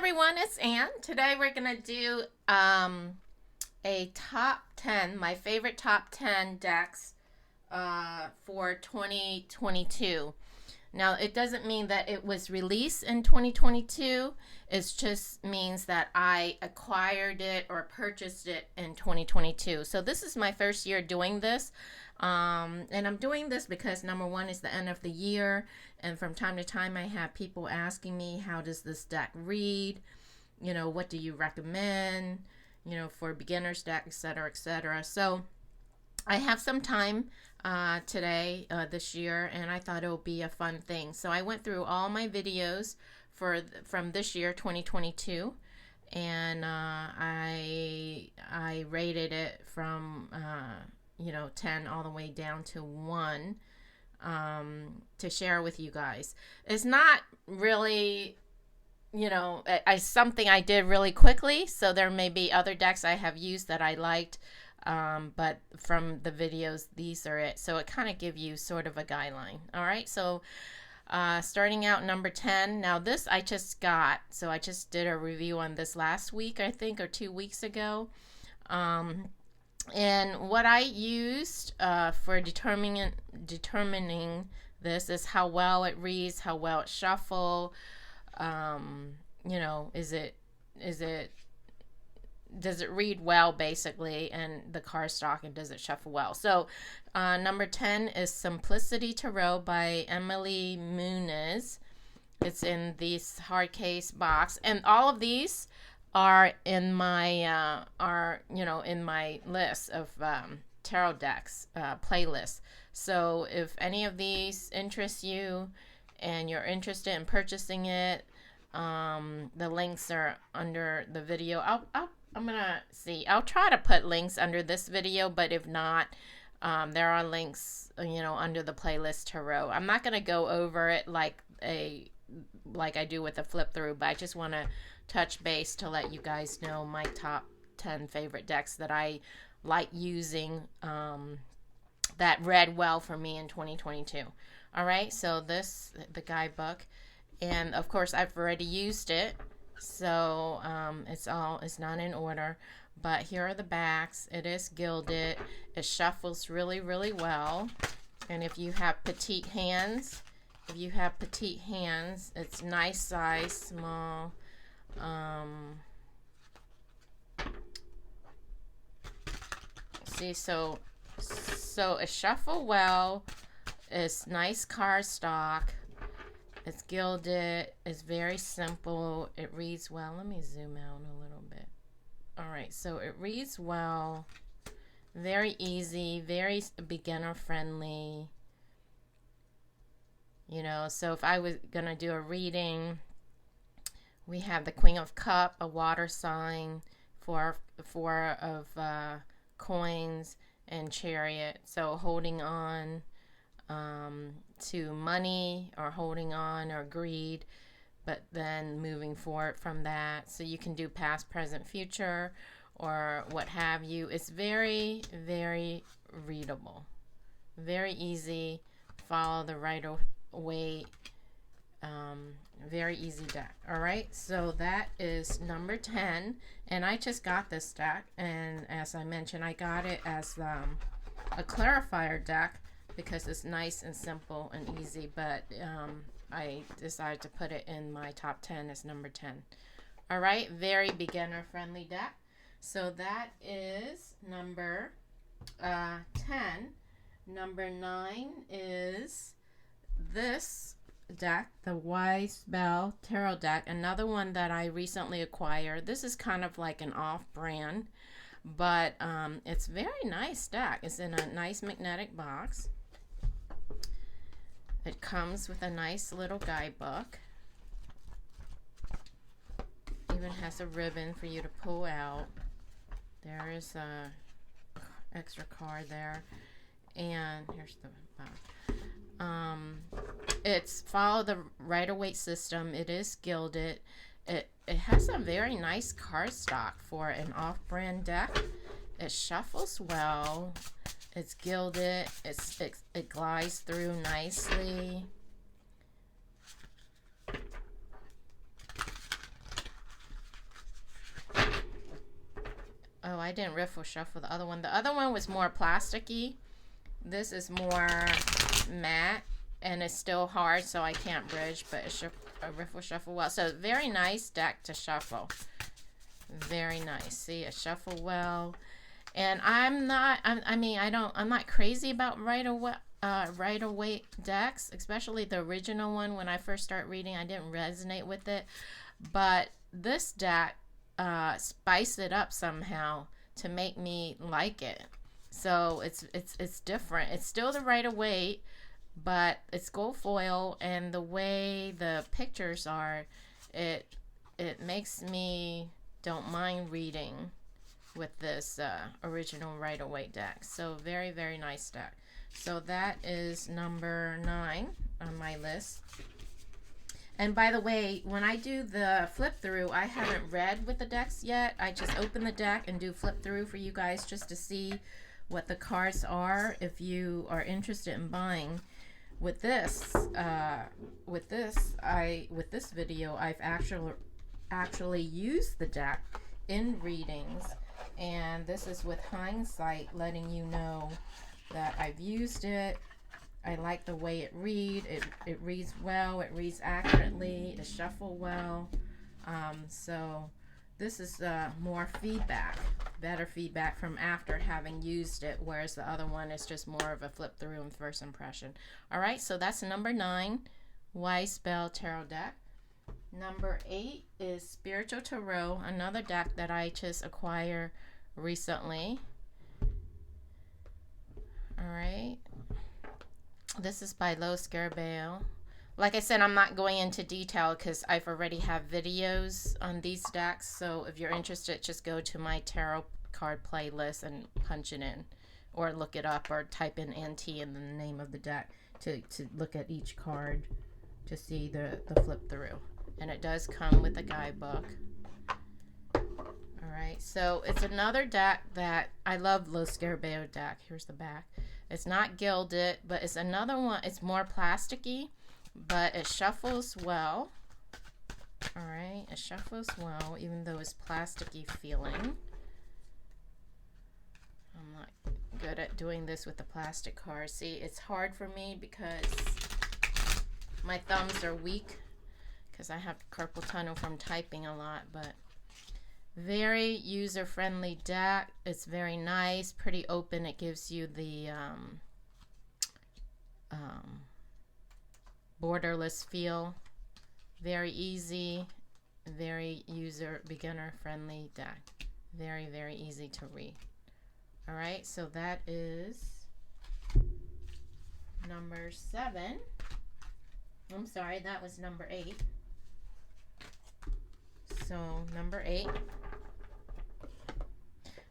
everyone, it's Ann. Today we're going to do a top 10, my favorite top 10 decks for 2022. Now, it doesn't mean that it was released in 2022. It just means that I acquired it or purchased it in 2022. So this is my first year doing this. And I'm doing this because number one is the end of the year. And from time to time, I have people asking me, how does this deck read? You know, what do you recommend? You know, for beginners deck, etc., etc. So I have some time today, this year, and I thought it would be a fun thing. So I went through all my videos from this year, 2022, and I rated it from 10 all the way down to 1 to share with you guys. It's not really, something I did really quickly, so there may be other decks I have used that I liked. But from the videos, these are it. So it kind of gives you sort of a guideline. All right. So starting out number 10. Now this I just got. So I just did a review on this last week, I think, or 2 weeks ago. And what I used for determining this is how well it reads, how well it shuffles. Does it read well, basically, and the cardstock, and does it shuffle well? So number 10 is Simplicity Tarot by Emily Muniz. It's in this hard case box, and all of these are in my in my list of tarot decks playlist. So if any of these interest you and you're interested in purchasing it, the links are under the video. I'm gonna see. I'll try to put links under this video, but if not, there are links, under the playlist tarot. I'm not gonna go over it like I do with a flip through, but I just want to touch base to let you guys know my top 10 favorite decks that I like using, that read well for me in 2022. All right, so the guidebook, and of course I've already used it. So it's not in order, but here are the backs. It is gilded. It shuffles really, really well. And if you have petite hands, it's nice size, small. See, so it shuffle well. It's nice cardstock. It's gilded. It's very simple. It reads well. Let me zoom out a little bit. All right, so it reads well. Very easy, very beginner friendly. So if I was going to do a reading, we have the Queen of Cups, a water sign, four of coins, and Chariot. So holding on to money, or holding on, or greed, but then moving forward from that. So you can do past, present, future, or what have you. It's very, very readable, very easy, follow the right way, very easy deck. All right, so that is number 10, and I just got this deck, and as I mentioned, I got it as a clarifier deck because it's nice and simple and easy, but I decided to put it in my top 10 as number 10. All right, very beginner friendly deck. So that is number 10. Number 9 is this deck, the Wise Bell Tarot deck, another one that I recently acquired. This is kind of like an off-brand, but it's very nice deck. It's in a nice magnetic box. It comes with a nice little guidebook. Even has a ribbon for you to pull out. There is a extra card there, and here's the back. It's follow the Rider-Waite system. It is gilded. It has a very nice cardstock for an off-brand deck. It shuffles well. It's gilded. It glides through nicely. I didn't riffle shuffle the other one. The other one was more plasticky. This is more matte, and it's still hard, so I can't bridge, but it should riffle shuffle well. So very nice deck to shuffle. Very nice. See, it shuffle well. And I'm not crazy about Rider-Waite decks, especially the original one. When I first started reading, I didn't resonate with it, but this deck spiced it up somehow to make me like it. So it's different. It's still the Rider-Waite, but it's gold foil, and the way the pictures are, it makes me don't mind reading with this original Rider-Waite deck. So very, very nice deck. So that is number 9 on my list. And by the way, when I do the flip through, I haven't read with the decks yet. I just open the deck and do flip through for you guys just to see what the cards are if you are interested in buying. With this video, I've actually used the deck in readings, and this is with hindsight, letting you know that I've used it. I like the way it reads. It reads well. It reads accurately. It shuffles well. So this is more feedback, better feedback from after having used it, whereas the other one is just more of a flip through and first impression. All right, so that's number 9, Weiss Bell Tarot deck. Number 8 is Spiritual Tarot, another deck that I just acquired recently. All right. This is by Lo Scarabeo. Like I said, I'm not going into detail because I've already have videos on these decks. So if you're interested, just go to my tarot card playlist and punch it in, or look it up, or type in NT in the name of the deck to look at each card to see the flip through. And it does come with a guidebook. All right, so it's another deck that I love. Lo Scarabeo deck. Here's the back. It's not gilded, but it's another one. It's more plasticky, but it shuffles well. All right, it shuffles well, even though it's plasticky feeling. I'm not good at doing this with the plastic cards. See, it's hard for me because my thumbs are weak because I have carpal tunnel from typing a lot, but very user-friendly deck. It's very nice, pretty open. It gives you the borderless feel. Very easy, very beginner-friendly deck. Very, very easy to read. All right, so that is number 7. I'm sorry, that was number 8. So number 8.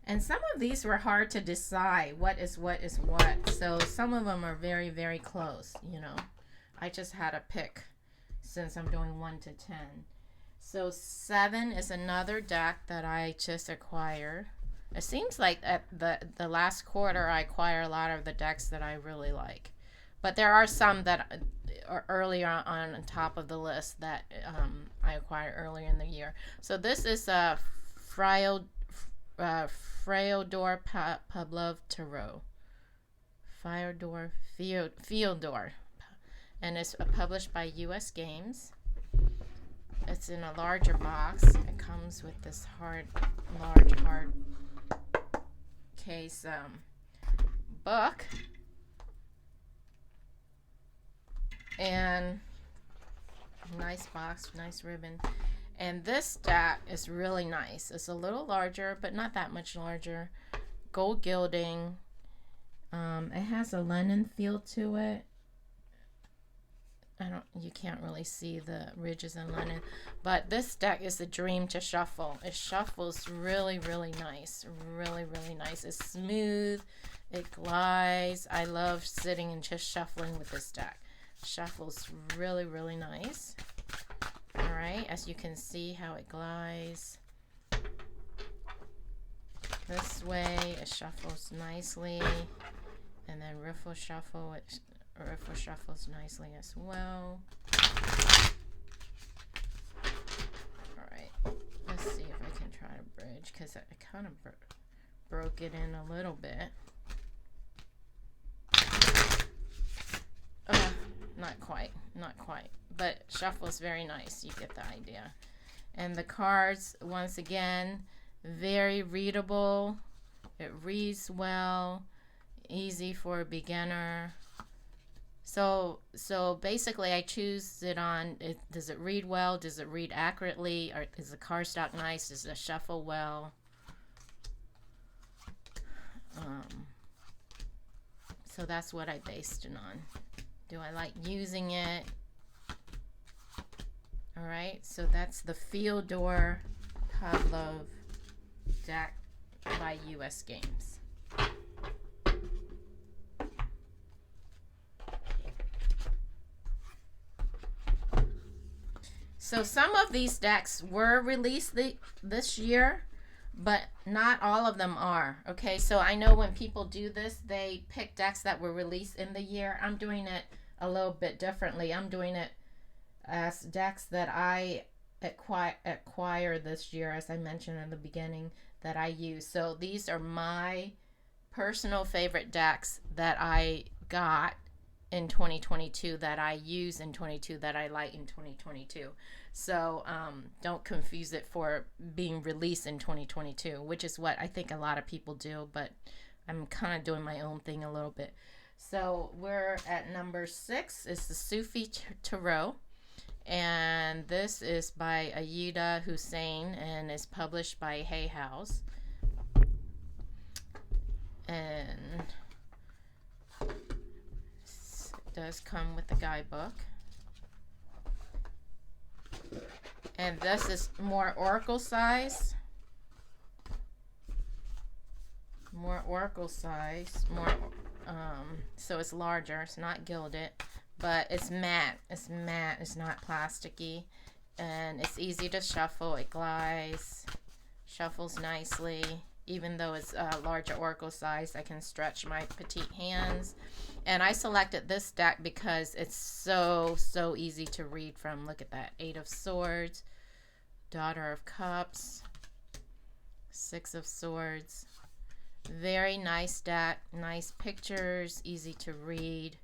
And some of these were hard to decide what is what. So some of them are very, very close, you know. I just had to pick since I'm doing 1 to 10. So 7 is another deck that I just acquired. It seems like at the last quarter I acquire a lot of the decks that I really like. But there are some that are earlier on top of the list that I acquired earlier in the year. So this is a Fyodor Pavlov Tarot. Fyodor. And it's published by U.S. Games. It's in a larger box. It comes with this large hard case book. And nice box, nice ribbon. And this deck is really nice. It's a little larger, but not that much larger. Gold gilding. It has a linen feel to it. You can't really see the ridges in linen, but this deck is a dream to shuffle. It shuffles really, really nice. Really, really nice. It's smooth. It glides. I love sitting and just shuffling with this deck. Shuffles really, really nice. All right, as you can see how it glides this way, it shuffles nicely, and then riffle shuffle, it riffle shuffles nicely as well. All right, let's see if I can try to bridge, because I kind of broke it in a little bit. Not quite, not quite. But shuffle's very nice. You get the idea. And the cards, once again, very readable. It reads well, easy for a beginner. So basically I choose it on, does it read well? Does it read accurately? Or is the cardstock nice? Does it shuffle well? So that's what I based it on. Do I like using it? All right, so that's the Fyodor Pavlov deck by US Games. So some of these decks were released this year, but not all of them are. Okay, so I know when people do this, they pick decks that were released in the year. I'm doing it a little bit differently. I'm doing it as decks that I acquire this year, as I mentioned in the beginning, that I use. So these are my personal favorite decks that I got in 2022, that I use in 22, that I like in 2022. So don't confuse it for being released in 2022, which is what I think a lot of people do, but I'm kind of doing my own thing a little bit. So we're at number 6. It's the Sufi Tarot, and this is by Ayida Hussein and is published by Hay House. And does come with the guidebook, and this is more oracle size, so it's larger. It's not gilded, but it's matte. It's not plasticky, and it's easy to shuffle. It glides, shuffles nicely. Even though it's a larger oracle size, I can stretch my petite hands. And I selected this deck because it's so easy to read from. Look at that. 8 of Swords, Daughter of Cups, 6 of Swords. Very nice deck. Nice pictures, easy to read.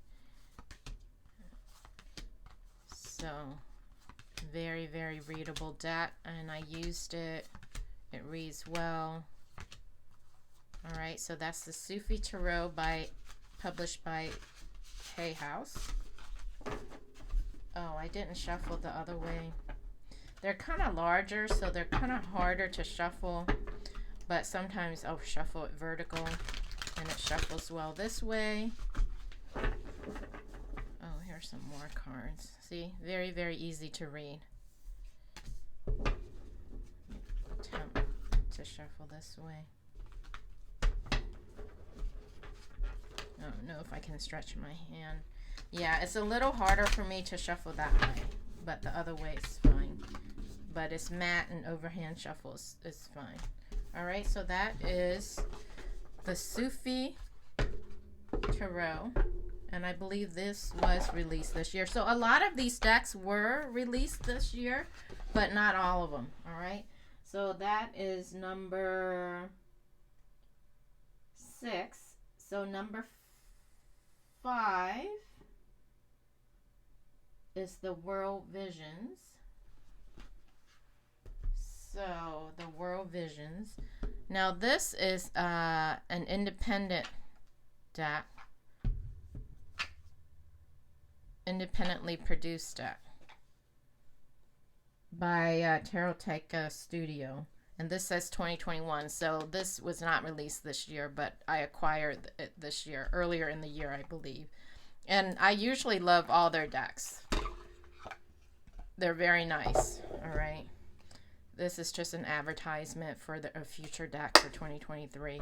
So, very readable deck. And I used it. It reads well. All right, so that's the Sufi Tarot published by Hay House. Oh, I didn't shuffle the other way. They're kind of larger, so they're kind of harder to shuffle, but sometimes I'll shuffle it vertical, and it shuffles well this way. Oh, here's some more cards. See, very easy to read. Attempt to shuffle this way. I don't know if I can stretch my hand. Yeah, it's a little harder for me to shuffle that way, but the other way is fine. But it's matte and overhand shuffles is fine. All right, so that is the Sufi Tarot, and I believe this was released this year. So a lot of these decks were released this year, but not all of them. All right, so that is number 6. So number 5 is the World Visions. So the World Visions. Now this is an independent deck, independently produced deck by Taroteka Studio. And this says 2021, so this was not released this year, but I acquired it this year, earlier in the year, I believe. And I usually love all their decks. They're very nice, all right? This is just an advertisement for a future deck for 2023,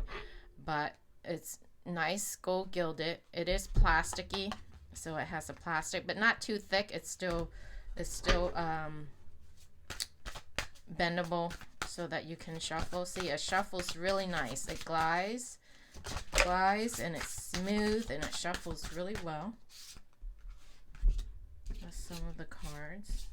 but it's nice, gold gilded. It is plasticky, so it has a plastic, but not too thick. It's still bendable, so that you can shuffle. See, it shuffles really nice. It glides, and it's smooth, and it shuffles really well. That's some of the cards.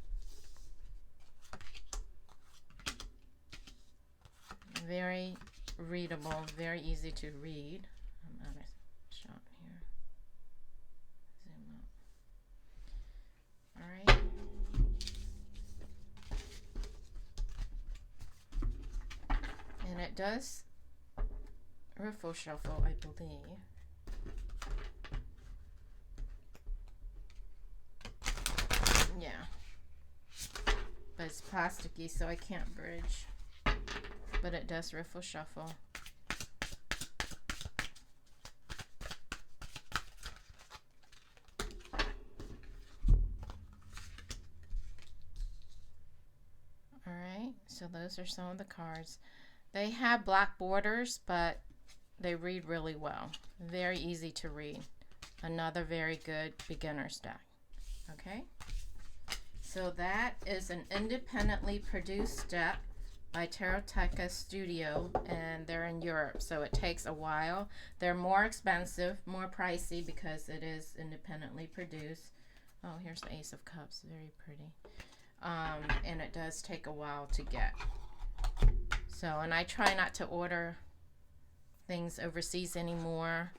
Very readable, very easy to read. I'm out of shot here. Zoom up. All right. And it does riffle shuffle, I believe. Yeah. But it's plasticky, so I can't bridge. But it does riffle shuffle. Alright, so those are some of the cards. They have black borders, but they read really well. Very easy to read. Another very good beginner's deck. Okay? So that is an independently produced deck by Taroteca Studio, and they're in Europe, so it takes a while. They're more expensive, more pricey because it is independently produced. Oh, here's the Ace of Cups. Very pretty. And it does take a while to get. So, and I try not to order things overseas anymore.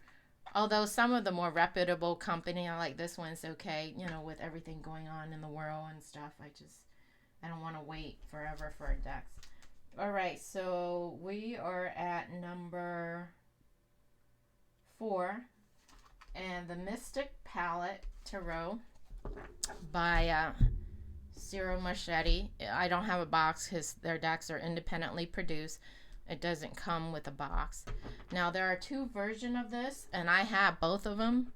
Although some of the more reputable company, I like this one's okay, you know, with everything going on in the world and stuff. I don't want to wait forever for decks. All right, so we are at number 4, and the Mystic Palette Tarot by Ciro Marchetti. I don't have a box because their decks are independently produced. It doesn't come with a box. Now, there are 2 versions of this, and I have both of them,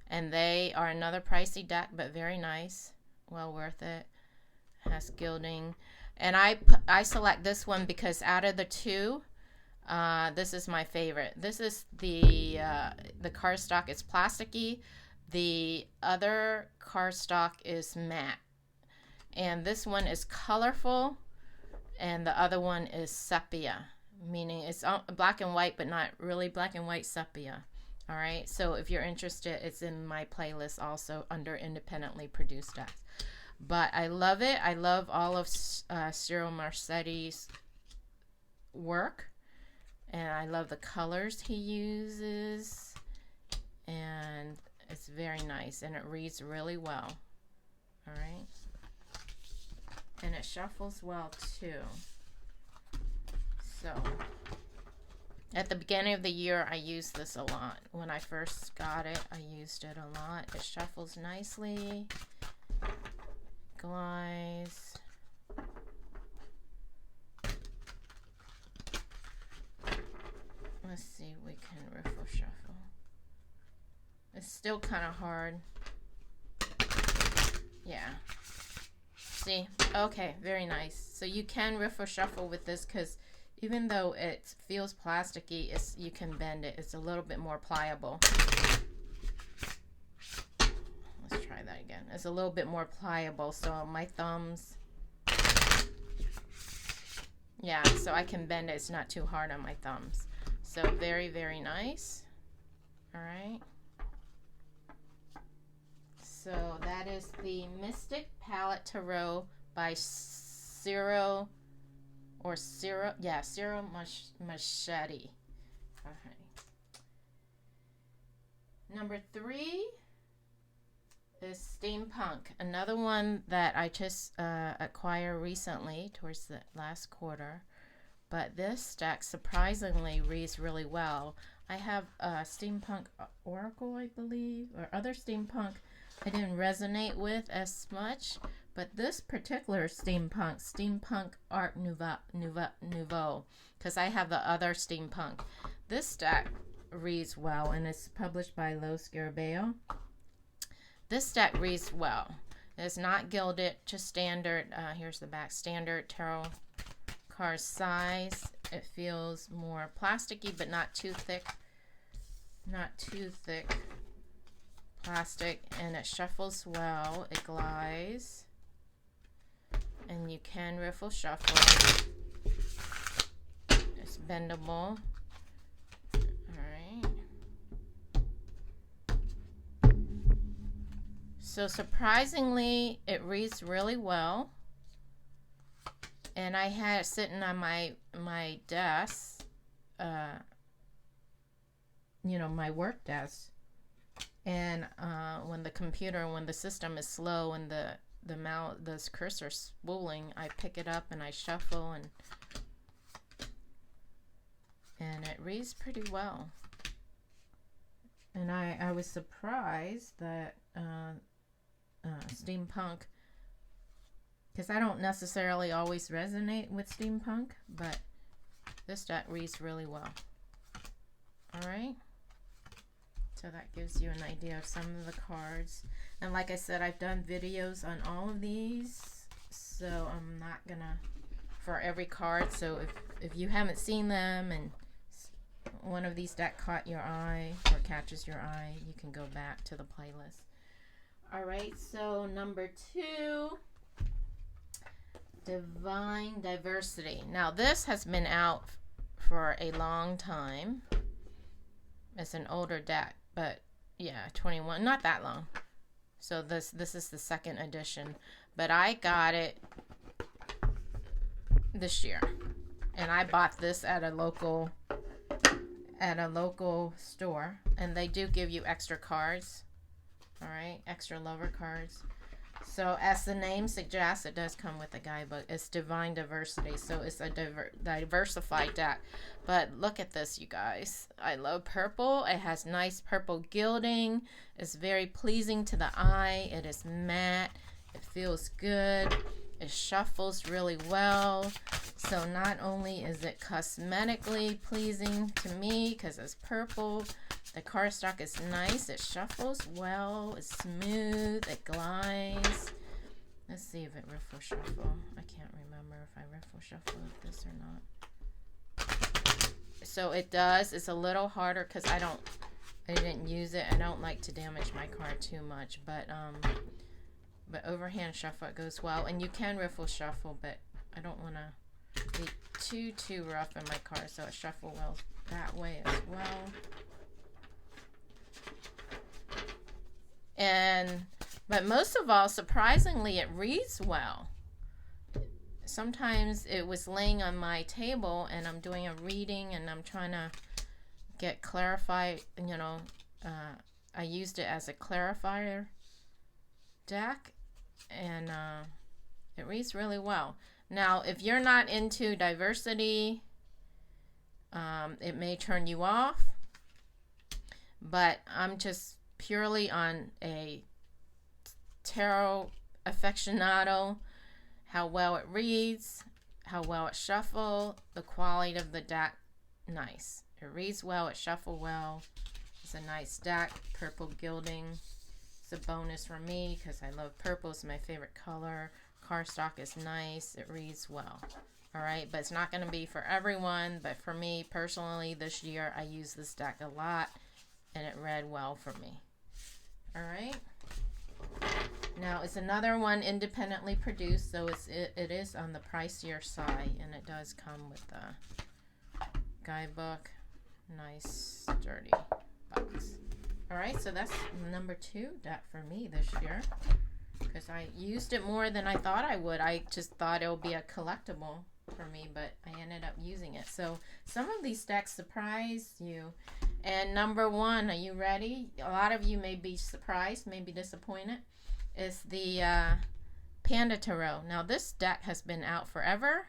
and they are another pricey deck, but very nice. Well worth it. Has gilding. And I select this one because out of the 2, this is my favorite. This is the cardstock is plasticky. The other cardstock is matte. And this one is colorful, and the other one is sepia, meaning it's black and white, but not really black and white, sepia. All right, so if you're interested, it's in my playlist also under independently produced decks. But I love it. I love all of Ciro Marchetti's work, and I love the colors he uses, and it's very nice, and it reads really well. All right. And it shuffles well too. So at the beginning of the year, I used this a lot. When I first got it, I used it a lot. It shuffles nicely, glides. Let's see, we can riffle shuffle. It's still kind of hard. Yeah. See? Okay, very nice. So you can riffle shuffle with this because even though it feels plasticky, you can bend it. It's a little bit more pliable. Let's try that again. It's a little bit more pliable, so my thumbs, yeah, so I can bend it. It's not too hard on my thumbs. So very, very nice. All right. So that is the Mystic Palette Tarot by Ciro Marchetti. All right. Number 3 is Steampunk, another one that I just acquired recently towards the last quarter. But this deck surprisingly reads really well. I have Steampunk Oracle, I believe, or other Steampunk I didn't resonate with as much, but this particular Steampunk Art Nouveau, because I have the other Steampunk. This deck reads well, and it's published by Lo Scarabeo. This deck reads well. It's not gilded, just standard. Here's the back, standard tarot card size. It feels more plasticky, but not too thick. Not too thick. Plastic, and it shuffles well. It glides, and you can riffle shuffle. It's bendable. All right. So surprisingly, it reads really well, and I had it sitting on my desk my work desk. And when the system is slow and the cursor spooling, I pick it up and I shuffle, and it reads pretty well. And I was surprised that Steampunk, because I don't necessarily always resonate with Steampunk, but this deck reads really well. Alright, so that gives you an idea of some of the cards. And like I said, I've done videos on all of these, so I'm not gonna for every card. So if you haven't seen them and one of these deck caught your eye or catches your eye, you can go back to the playlist. Alright, so number 2, Divine Diversity. Now this has been out for a long time. It's an older deck, but yeah, 21, not that long. So this is the second edition, but I got it this year, and I bought this at a local store, and they do give you extra cards. All right, extra lover cards. So as the name suggests, it does come with a guidebook. It's Divine Diversity, so it's a diversified deck. But look at this, you guys. I love purple. It has nice purple gilding. It's very pleasing to the eye. It is matte. It feels good. It shuffles really well. So not only is it cosmetically pleasing to me because it's purple, the cardstock is nice. It shuffles well. It's smooth. It glides. Let's see if it riffle shuffle. I can't remember if I riffle shuffle with this or not. So it does. It's a little harder because I didn't use it. I don't like to damage my card too much, but overhand shuffle, it goes well. And you can riffle shuffle, but I don't want to be too rough in my card, so it shuffle well that way as well. But most of all, surprisingly, it reads well. Sometimes it was laying on my table and I'm doing a reading and I'm trying to get clarified, I used it as a clarifier deck, and it reads really well. Now, if you're not into diversity, it may turn you off, but I'm just purely on a tarot aficionado, how well it reads, how well it shuffles, the quality of the deck, nice. It reads well, it shuffles well. It's a nice deck, purple gilding. It's a bonus for me because I love purple. It's my favorite color. Cardstock is nice. It reads well. All right, but it's not going to be for everyone. But for me personally, this year I used this deck a lot, and it read well for me. All right. Now it's another one independently produced, so it is on the pricier side, and it does come with a guidebook. Nice sturdy box. All right, so that's number 2 deck for me this year because I used it more than I thought I would. I just thought it would be a collectible for me, but I ended up using it. So some of these decks surprise you. And number 1, are you ready? A lot of you may be surprised, may be disappointed. It's the Panda Tarot. Now this deck has been out forever,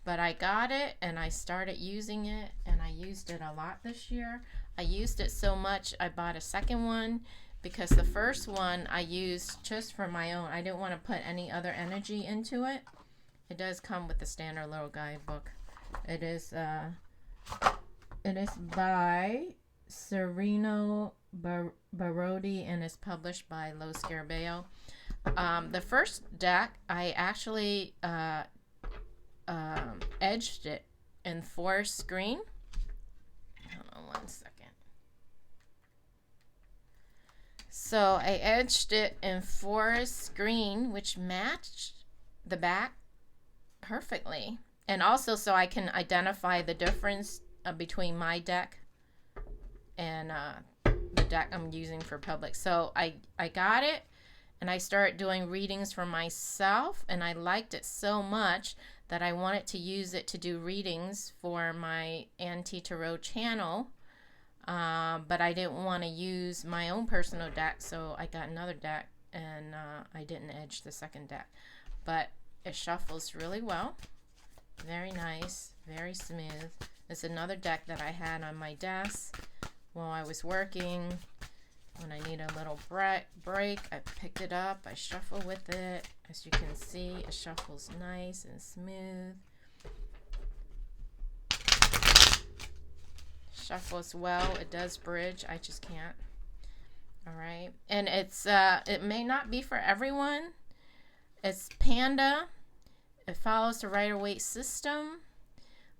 but I got it and I started using it, and I used it a lot this year. I used it so much I bought a second one because the first one I used just for my own. I didn't want to put any other energy into it. It does come with the standard little guidebook. It is by Sereno Barodi and is published by Lo Scarabeo. The first deck, I actually edged it in forest green. Hold on one second. So I edged it in forest green, which matched the back perfectly. And also so I can identify the difference between my deck and the deck I'm using for public. So I got it, and I started doing readings for myself, and I liked it so much that I wanted to use it to do readings for my anti-tarot channel, but I didn't want to use my own personal deck, so I got another deck, and I didn't edge the second deck. But it shuffles really well. Very nice, very smooth. It's another deck that I had on my desk while I was working. When I need a little break, I picked it up, I shuffle with it. As you can see, it shuffles nice and smooth. Shuffles well. It does bridge. I just can't. All right. And it's it may not be for everyone. It's Panda. It follows the Rider-Waite system,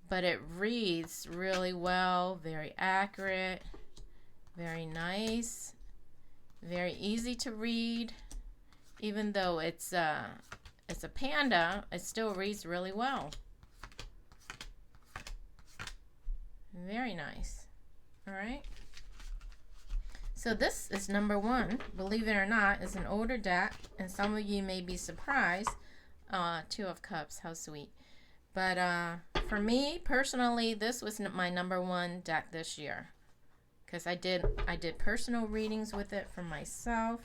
but it reads really well, very accurate, very nice, very easy to read. Even though it's a panda, it still reads really well. Very nice. All right. So this is number 1. Believe it or not, it's an older deck, and some of you may be surprised. 2 of Cups, how sweet. But for me personally, this was my number 1 deck this year, because I did personal readings with it for myself,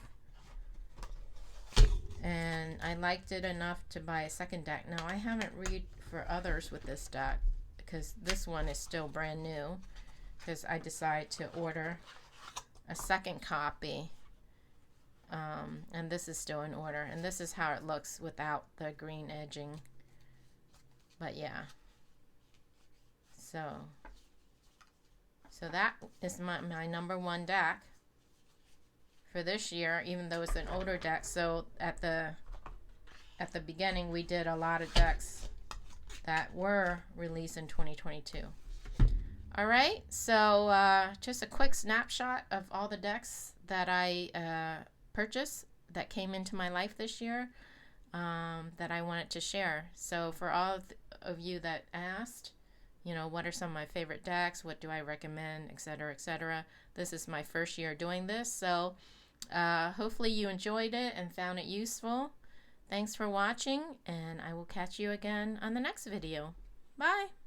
and I liked it enough to buy a second deck. Now I haven't read for others with this deck because this one is still brand new, because I decided to order a second copy, and this is still in order, and this is how it looks without the green edging. But yeah, so that is my number 1 deck for this year, even though it's an older deck. So at the beginning, we did a lot of decks that were released in 2022. All right, so just a quick snapshot of all the decks that I purchased that came into my life this year, that I wanted to share. So for all of you that asked, you know, what are some of my favorite decks, what do I recommend, etc., etc., this is my first year doing this, so hopefully you enjoyed it and found it useful. Thanks for watching, and I will catch you again on the next video. Bye!